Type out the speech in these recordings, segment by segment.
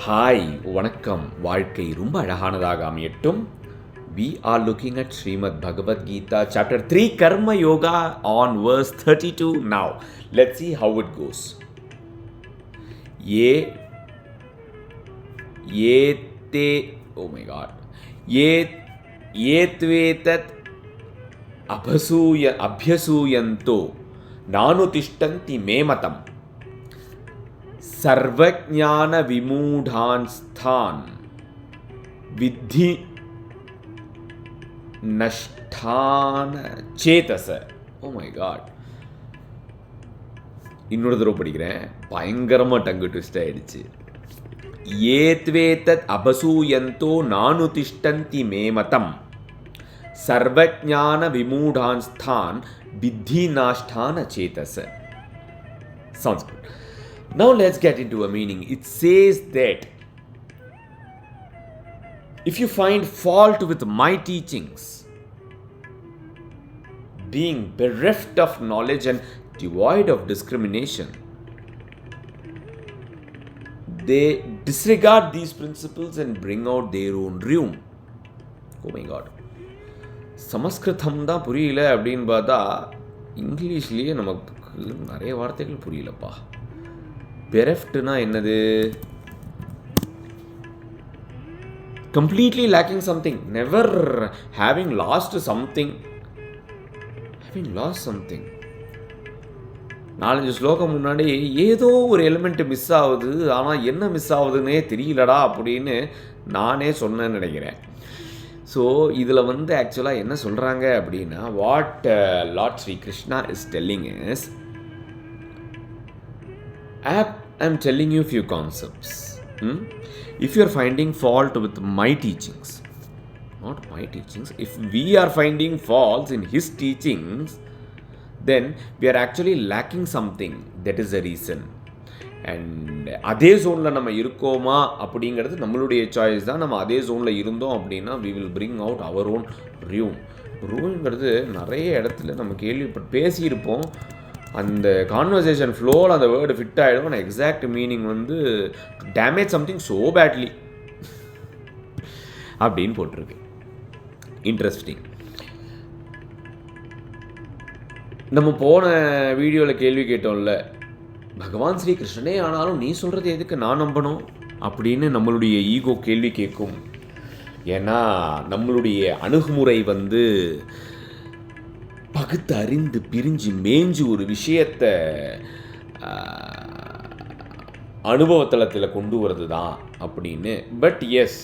Hi வணக்கம். வாழ்க்கை ரொம்ப அழகானதாக அமையட்டும். We are looking at Srimad Bhagavad Gita chapter 3 Karma Yoga on verse 32 now. Let's see how it goes. Te oh my god. Tvetat abhyasuyanto nanutishtanti mematam सर्वज्ञान विमूढ़ांस्थान विद्धि नष्टान Chetas. Oh my God, இன்னொரு தடவை படிக்கிறேன். பயங்கரமாக டங்கு twist ஆயிடுச்சு. ஏத்வேதத் அபசூயந்தோ நானுதிஷ்டந்தி மேமதம் சர்வஜான விமூடான்ஸ்தான் வித்தி நாஷ்டான சேதச. Sounds good. Now let's get into a meaning. It says that if you find fault with my teachings, being bereft of knowledge and devoid of discrimination, they disregard these principles and bring out their own ruin. Oh my god. சமஸ்கிருதம் தான் புரியல அப்படின்னு பார்த்தா இங்கிலீஷ்லேயே நமக்கு நிறைய வார்த்தைகள் புரியலப்பா. பெரெஃப்ட்னா என்னது? Completely lacking something, never having last something. நாலஞ்சு ஸ்லோகம் முன்னாடி ஏதோ ஒரு எலிமெண்ட் மிஸ் ஆகுது, ஆனால் என்ன மிஸ் ஆகுதுன்னே தெரியலடா அப்படின்னு நானே சொன்னேன்னு நினைக்கிறேன். ஸோ இதில் ஆக்சுவலாக என்ன சொல்கிறாங்க அப்படின்னா, what Lord Shri Krishna is telling is, I'm telling you a few concepts. If you are finding fault with my teachings, not my teachings, if we are finding faults in his teachings, then we are actually lacking something. That is the reason. And அதே ஜோனில் நம்ம இருக்கோமா அப்படிங்கிறது நம்மளுடைய choice தான். நம்ம அதே ஜோனில் இருந்தோம் அப்படின்னா we will bring out our own ruin. ரூங்கிறது நிறைய இடத்துல நம்ம பேசியிருப்போம். அந்த கான்வர்சேஷன் ஃப்ளோவில் அந்த வேர்டு ஃபிட் ஆகிடும். ஆனால் exact meaning damage something so badly அப்படின்னு போட்டிருக்கு. இன்ட்ரெஸ்டிங். நம்ம போன வீடியோவில் கேள்வி கேட்டோம்ல, பகவான் ஸ்ரீ கிருஷ்ணனே ஆனாலும் நீ சொல்கிறது எதுக்கு நான் நம்பணும் அப்படின்னு நம்மளுடைய ஈகோ கேள்வி கேட்கும். ஏன்னா நம்மளுடைய அணுகுமுறை பகுத்து அறிந்து பிரிஞ்சு மேய்ஞ்சு ஒரு விஷயத்தை அனுபவத்தளத்தில் கொண்டு வருது தான் அப்படின்னு. பட் எஸ்,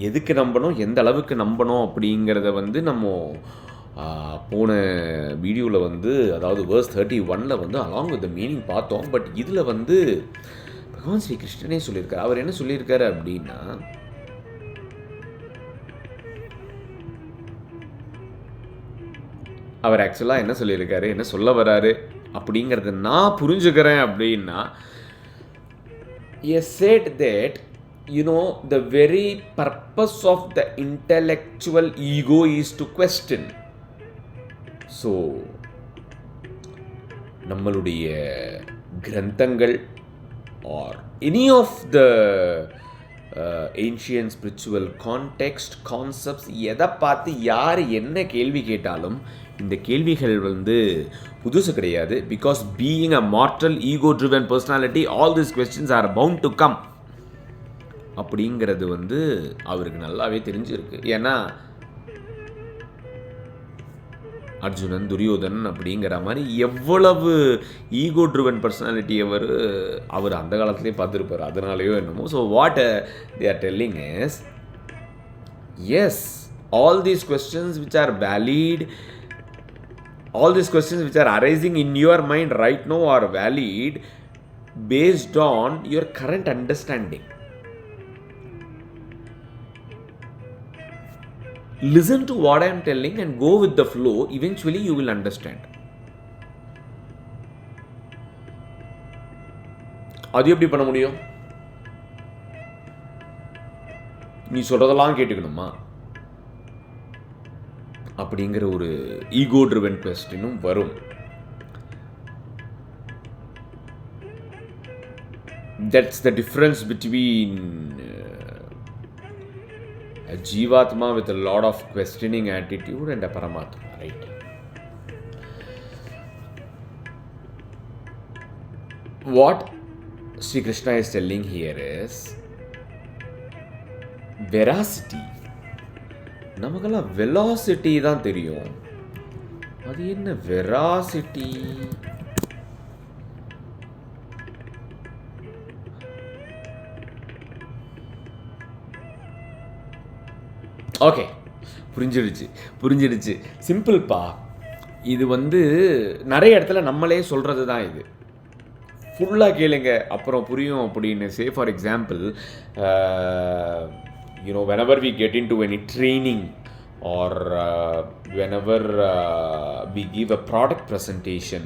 எதுக்கு நம்பணும், எந்த அளவுக்கு நம்பணும் அப்படிங்கிறத நம்ம போன வீடியோவில் அதாவது verse 31 along with the meaning பார்த்தோம். பட் இதில் பகவான் ஸ்ரீ கிருஷ்ணனே சொல்லியிருக்காரு. அவர் என்ன சொல்லியிருக்காரு அப்படின்னா, அவர் ஆக்சுவலாக என்ன சொல்லியிருக்காரு, என்ன சொல்ல வராரு அப்படிங்கிறத நான் புரிஞ்சுக்கிறேன் அப்படின்னா, he said that the very purpose of the intellectual ego is to question. So நம்மளுடைய கிரந்தங்கள் or any of the ancient spiritual context concepts, எதை பார்த்து யார் என்ன கேள்வி கேட்டாலும் இந்த கேள்விகள் புதுசு கிடையாது. Because being a mortal ego driven personality, all these questions are bound to come அப்படிங்கிறது அவருக்கு நல்லாவே தெரிஞ்சிருக்கு. ஏன்னா அர்ஜுனன், துரியோதனன் அப்படிங்கிற மாதிரி எவ்வளவு ஈகோ ட்ரிவன் பர்சனாலிட்டி அவர் அந்த காலத்துலேயே பார்த்துருப்பார். அதனாலேயோ என்னமோ. So what they are telling is, yes, all these questions which are valid, all these questions which are arising in your mind right now are valid based on your current understanding. Listen to what I am telling and go with the flow. Eventually you will understand. அது எப்படி பண்ண முடியும்? நீ சொல்றதெல்லாம் கேட்டுக்கணுமா அப்படிங்கிற ஒரு ego driven கொஸ்டினும் வரும். That's the difference between a Jivatma with a lot of questioning attitude and a Paramatma, right? What Sri Krishna is telling here is veracity. நமக்கெல்லாம் வெலாசிட்டி தான் தெரியும். அது என்ன வெராசிட்டி? ஓகே, புரிஞ்சிடுச்சு. சிம்பிள்ப்பா. இது நிறைய இடத்துல நம்மளே சொல்கிறது தான் இது. ஃபுல்லாக கேளுங்க, அப்புறம் புரியும் அப்படின்னு. Say for example, whenever we get into any training or whenever we give a product presentation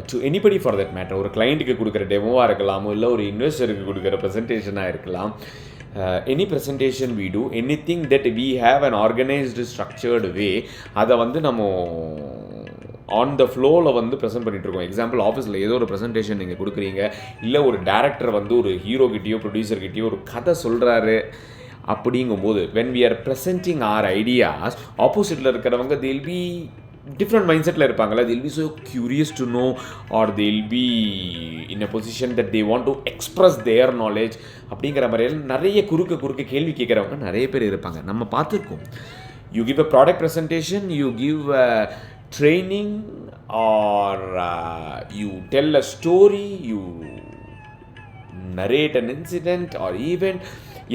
to anybody for that matter, ஒரு கிளைண்ட்டுக்கு கொடுக்குற டெமோவாக இருக்கலாம், இல்லை ஒரு இன்வெஸ்டருக்கு கொடுக்குற ப்ரெசன்டேஷனாக இருக்கலாம். Any presentation we do, anything that we have an organized structured way, அதை நம்ம on the ஃப்ளோவில் ப்ரெசென்ட் பண்ணிகிட்ருக்கோம். எக்ஸாம்பிள், ஆஃபீஸில் ஏதோ ஒரு ப்ரெசன்டேஷன் நீங்கள் கொடுக்குறீங்க, இல்லை ஒரு டேரக்டர் ஒரு ஹீரோக்கிட்டேயோ ப்ரொடியூசர்கிட்டயோ ஒரு கதை சொல்கிறாரு. அப்படிங்கும்போது when we are presenting our ideas, ஆப்போசிட்டில் இருக்கிறவங்க they'll be different mindsetல இருப்பாங்களா, they'll be so curious to know, or they'll be in a position that they want to express their knowledge. அப்படிங்கிற மாதிரியான நிறைய குறுக்க கேள்வி கேட்குறவங்க நிறைய பேர் இருப்பாங்க. நம்ம பார்த்துருக்கோம். You give a product presentation, you give a training, or you tell a story, you narrate an incident or event.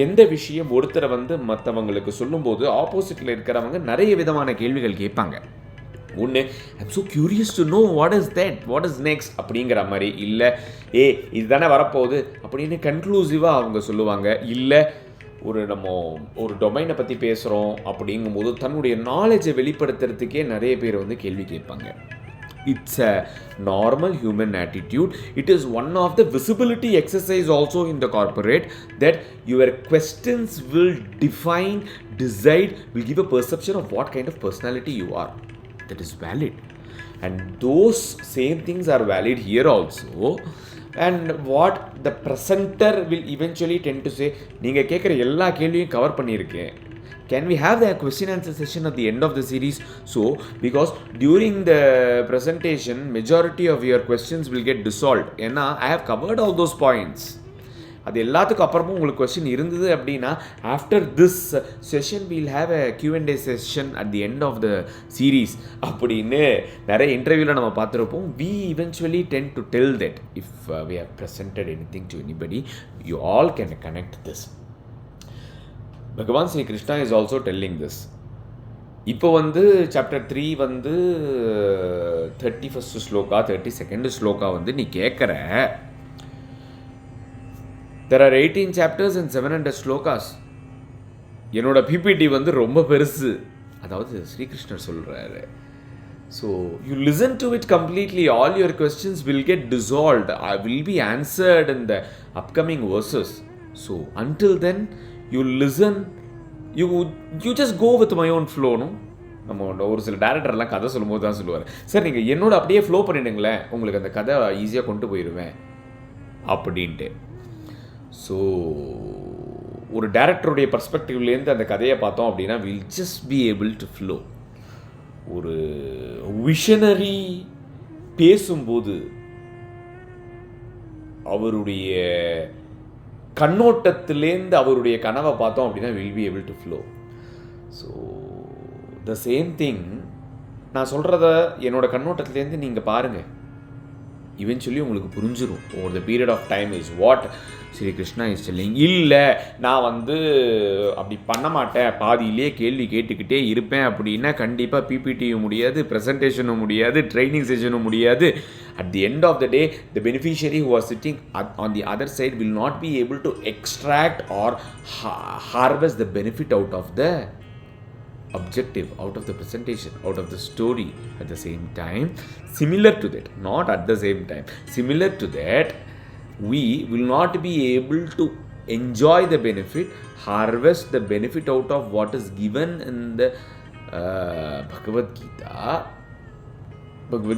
எந்த விஷயம் ஒருத்தரை மற்றவங்களுக்கு சொல்லும்போது ஆப்போசிட்டில் இருக்கிறவங்க நிறைய விதமான கேள்விகள் கேட்பாங்க. ஒன்று, I'm so curious to know what is that, what is next அப்படிங்கிற மாதிரி. இல்லை, இதுதானே வரப்போகுது அப்படின்னு கன்க்ளூசிவாக அவங்க சொல்லுவாங்க. இல்லை, நம்ம ஒரு டொமைனை பற்றி பேசுகிறோம் அப்படிங்கும்போது தன்னுடைய நாலேஜை வெளிப்படுத்துறதுக்கே நிறைய பேர் கேள்வி கேட்பாங்க. It's a normal human attitude. It is one of the visibility exercise also in the corporate, that your questions will define, decide, will give a perception of what kind of personality you are. That is valid. And those same things are valid here also. And what the presenter will eventually tend to say, நீங்கள் கேட்குற எல்லா கேள்வியும் cover பண்ணியிருக்கேன். Can we have the question answer session at the end of the series? So, because during the presentation, majority of your questions will get dissolved. ஏன்னா I have covered all those points. அது எல்லாத்துக்கும் அப்புறமும் உங்களுக்கு question இருந்தது அப்படின்னா, after this session we'll have a Q&A session at the end of the series அப்படின்னு நிறைய இன்டர்வியூவில் நம்ம பார்த்துருப்போம். We eventually tend to tell that if we have presented anything to anybody, you all can connect this. Bhagavan Sri Krishna is also telling this. இப்போ chapter 3 31st shloka 32nd shloka நீ கேட்குற. There are 18 chapters and 700 slokas. என்னோட PPT ரொம்ப பெருசு. அதாவது ஸ்ரீகிருஷ்ணர் சொல்கிறாரு. So you listen to it completely. All your questions will get dissolved, will be answered in the upcoming verses. So until then, you listen, you just go with my own flow. No, நம்ம ஒரு சில டேரக்டர்லாம் கதை சொல்லும்போது தான் சொல்லுவார், sir நீங்கள் என்னோட அப்படியே ஃப்ளோ பண்ணிடுங்களேன், உங்களுக்கு அந்த கதை ஈஸியாக கொண்டு போயிடுவேன் அப்படின்ட்டு. ஸோ ஒரு டேரக்டருடைய பர்ஸ்பெக்டிவ்லேருந்து அந்த கதையை பார்த்தோம் அப்படின்னா, we'll just be able to flow. ஒரு விஷனரி பேசும்போது அவருடைய கண்ணோட்டத்திலேருந்து அவருடைய கனவை பார்த்தோம் அப்படின்னா, we'll be able to flow. So the same thing, நான் சொல்கிறத என்னோடய கண்ணோட்டத்துலேருந்து நீங்கள் பாருங்கள், இவென்ச்சுவலி உங்களுக்கு புரிஞ்சிடும். Over the period of time is what Shri Krishna is telling. இல்லை நான் அப்படி பண்ண மாட்டேன், பாதியிலே கேள்வி கேட்டுக்கிட்டே இருப்பேன் அப்படின்னா கண்டிப்பாக பிபிடியும் முடியாது, ப்ரெசன்டேஷனும் முடியாது, ட்ரைனிங் செஷனும் முடியாது. At the end of the day, the beneficiary who are sitting on the other side will not be able to extract or harvest the benefit out of the objective, out of the presentation, out of the story. At the same time, similar to that, not at the same time, similar to that, we will not be able to enjoy the benefit, harvest the benefit out of what is given in the Bhagavad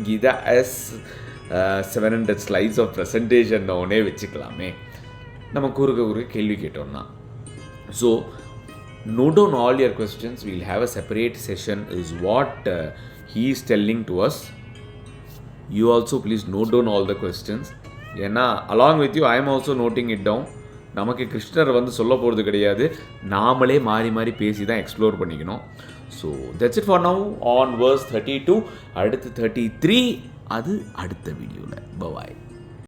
Gita as 700 slides of presentation ஒன்னே வச்சுக்கலாமே நம்ம குறுக்க கேள்வி கேட்டோம்னா. So note down all your questions. We'll have a separate session is what he is telling to us. You also please note down all the questions. ஏன்னா along with you I am also noting it down. நமக்கு கிருஷ்ணர் வந்து சொல்ல போகிறது கிடையாது, நாமளே மாறி பேசி தான் எக்ஸ்ப்ளோர் பண்ணிக்கணும். So that's it for now on verse 32. அடுத்து 33 அது அடுத்த வீடியோவில். பாய்.